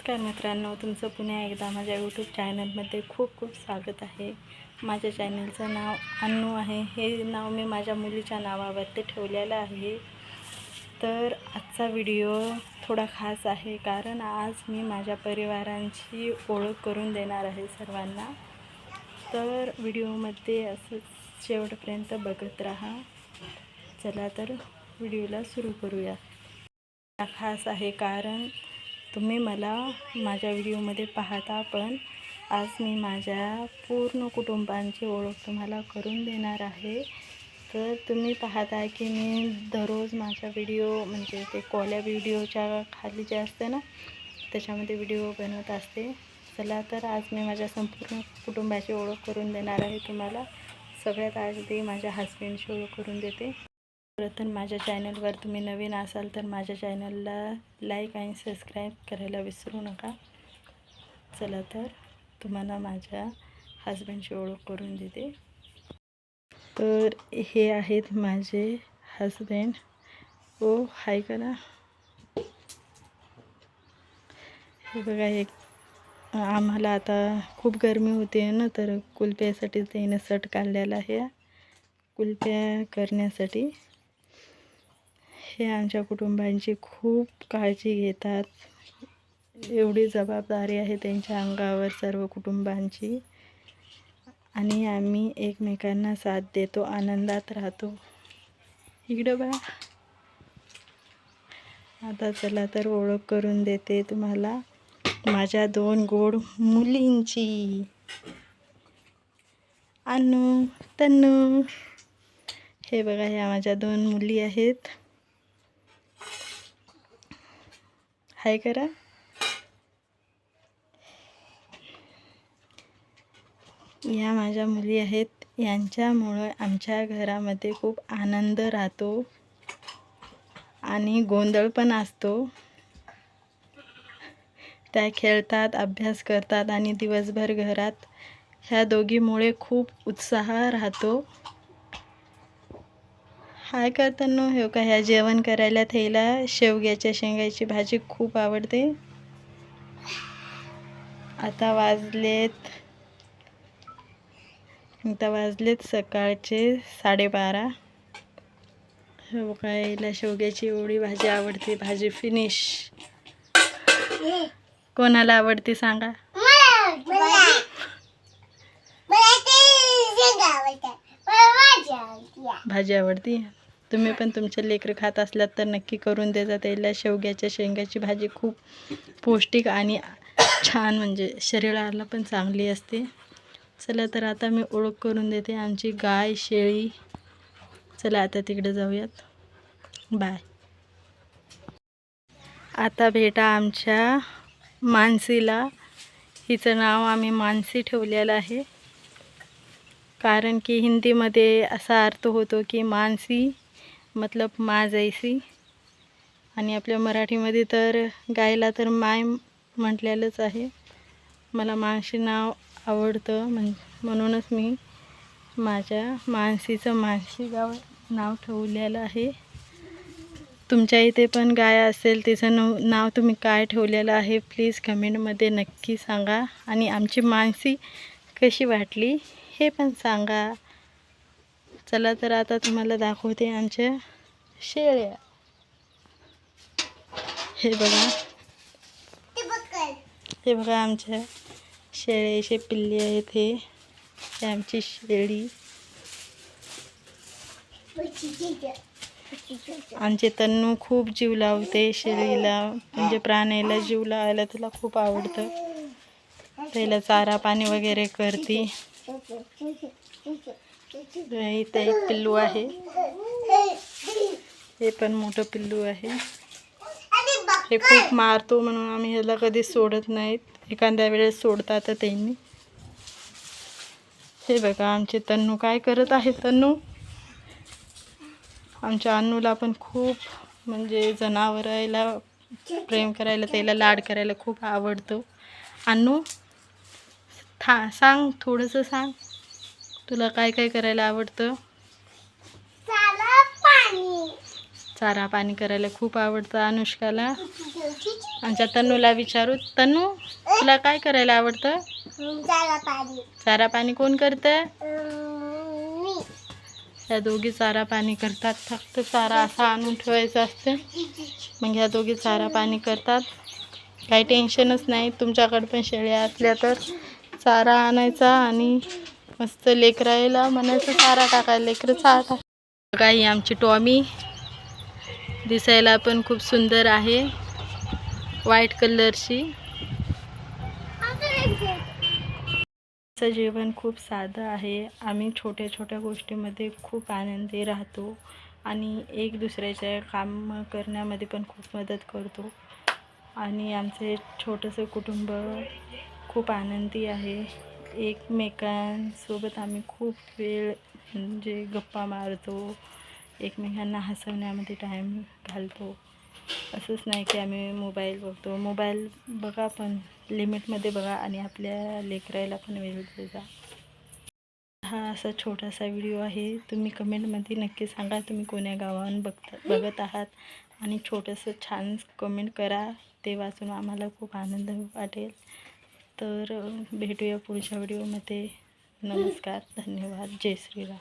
नमस्कार मित्रांनो, तुमचं पुन्हा एकदा माझ्या यूट्यूब चॅनलमध्ये खूप खूप स्वागत आहे। माझ्या चॅनलचं नाव अन्नू आहे। हे नाव मी माझ्या मुलीच्या नावावरती ठेवलेलं आहे। तर आजचा व्हिडिओ थोडा खास आहे, कारण आज मी माझ्या परिवारांची ओळख करून देणार आहे सर्वांना। तर व्हिडिओमध्ये असंच शेवटपर्यंत बघत राहा। चला तर व्हिडिओला सुरू करूया। खास आहे कारण तुम्ही मला माझ्या व्हिडिओमध्ये पाहता, पण आज मी माझ्या पूर्ण कुटुंबांची ओळख तुम्हाला करून देणार आहे। तर तुम्ही पाहताय की मी दररोज माझा व्हिडिओ म्हणजे ते कोल्या व्हिडिओच्या खाली जे असते ना, त्याच्यामध्ये व्हिडिओ बनवत असते। चला तर आज मी माझ्या संपूर्ण कुटुंबाची ओळख करून देणार आहे तुम्हाला। सगळ्यात आधी माझ्या हस्बंडची ओळख करून देते। प्रथम माझ्या चॅनलवर तुम्ही नवीन असाल तर माझ्या चॅनलला लाईक आणि सबस्क्राईब करायला विसरू नका। चला तर तुम्हाला माझ्या हस्बंडची ओळख करून देते। तर हे आहेत माझे हस्बंड। ओ हाय करा। हे बघा, एक आम्हाला आता खूप गरमी होते ना, तर कुल्प्यासाठी त्याने सट काढलेला आहे, कुल्प्या करण्यासाठी। हे आमच्या कुटुंबांची खूप काळजी घेतात, एवढी जबाबदारी आहे त्यांच्या अंगावर सर्व कुटुंबांची, आणि आम्ही एकमेकांना साथ देतो, आनंदात राहतो। इकडं बघा। आता चला तर ओळख करून देते तुम्हाला माझ्या दोन गोड मुलींची, अन्नू तन्नू। हे बघा, ह्या माझ्या दोन मुली आहेत। हाय करा। या माझ्या मुली आहेत, यांच्यामुळे आमच्या घरामध्ये खूप आनंद राहतो आणि गोंधळ पण असतो। त्या खेळतात, अभ्यास करतात आणि दिवसभर घरात ह्या दोघीमुळे खूप उत्साह राहतो। हाय करताना हे का, ह्या जेवण करायला थैला शेवग्याच्या शेंगाची भाजी खूप आवडते। आता वाजलेत सकाळचे 12:30। हे बघा, हिला शेवग्याची एवढी भाजी आवडते, भाजी फिनिश। कोणाला आवडते सांगा? भाजी आवडती। तुम्ही पण तुमचे लेकरं खात असलात तर नक्की करून देजा त्याला शेवग्याच्या शेंगाची भाजी। खूप पौष्टिक आणि छान, म्हणजे शरीराला पण चांगली असते। चला तर आता मी ओळख करून देते आमची गाय शेळी। चला आता तिकडे जाऊयात। बाय। आता भेटा आमच्या मानसीला। हिचं नाव आम्ही मानसी ठेवलेलं आहे, कारण की हिंदीमध्ये असा अर्थ होतो की मानसी मतलब माँ जैसी, आणि आपल्या मराठीमध्ये तर गायला तर माय म्हटलेलंच आहे। मला मानसी नाव आवडतं, म्हणूनच मी माझ्या मानसीचं मानसी नाव ठेवलेलं आहे। तुमच्या इथे पण गाय असेल, तिचं नाव तुम्ही काय ठेवलेलं आहे प्लीज कमेंटमध्ये नक्की सांगा, आणि आमची मानसी कशी वाटली हे पण सांगा। चला तर आता तुम्हाला दाखवते आमच्या शेळ्या। हे बघा आमच्या शेळ्याचे पिल्ले आहेत। हे आमची शेळी। आमचे तन्नू खूप जीव लावते शेळीला, म्हणजे प्राण्याला जीव लावायला तिला खूप आवडतं। त्याला चारा पाणी वगैरे करते। इथे एक पिल्लू आहे, हे पण मोठं पिल्लू आहे। हे खूप मारतो, म्हणून आम्ही ह्याला कधी सोडत नाहीत, एखाद्या वेळेस सोडतात त्यांनी। हे बघा आमचे तन्नू काय करत आहे। तन्नू, आमच्या अन्नूला पण खूप, म्हणजे जनावराला प्रेम करायला, त्याला लाड करायला खूप आवडतं। अन्नू सांग, थोडंसं सांग, तुला काय काय करायला आवडतं? चारा पाणी करायला खूप आवडतं अनुष्काला. आमच्या तन्नूला विचारू, तन्नू तुला काय करायला आवडतं? चारा पाणी कोण करतं? ह्या दोघी चारा पाणी करतात. फक्त चारा असा आणून ठेवायचा असते, मग ह्या दोघी चारा पाणी करतात. काही टेन्शनच नाही. तुमच्याकडे पण शेळ्या असल्या तर चारा आणायचा आणि मस्त लेकरायला म्हणायचं चारा टाकायला. लेकरं चारा टाक. बघा ही आमची टॉमी, दिसायला पण खूप सुंदर आहे, व्हाईट कलरची. जेवण खूप साधं आहे. आम्ही छोट्या छोट्या गोष्टीमध्ये खूप आनंदी राहतो आणि एक दुसऱ्याच्या काम करण्यामध्ये पण खूप मदत करतो. आणि आमचे छोटंसं कुटुंब खूप आनंदी आहे. एकमेकांसोबत आम्ही खूप वेळ म्हणजे गप्पा मारतो, एकमेकांना हसवण्यामध्ये टाईम घालतो. असंच नाही की आम्ही मोबाईल बघतो. मोबाईल बघा पण लिमिटमध्ये बघा आणि आपल्या लेकरायला पण वेळ द्या. हा असा छोटासा व्हिडिओ आहे. तुम्ही कमेंटमध्ये नक्की सांगा तुम्ही कोण्या गावाहून बघत आहात आणि छोटंसं छान कमेंट करा. ते वाचून आम्हाला खूप आनंद वाटेल. तर भेटूया पुढच्या व्हिडिओमध्ये. नमस्कार, धन्यवाद, जय श्रीराम.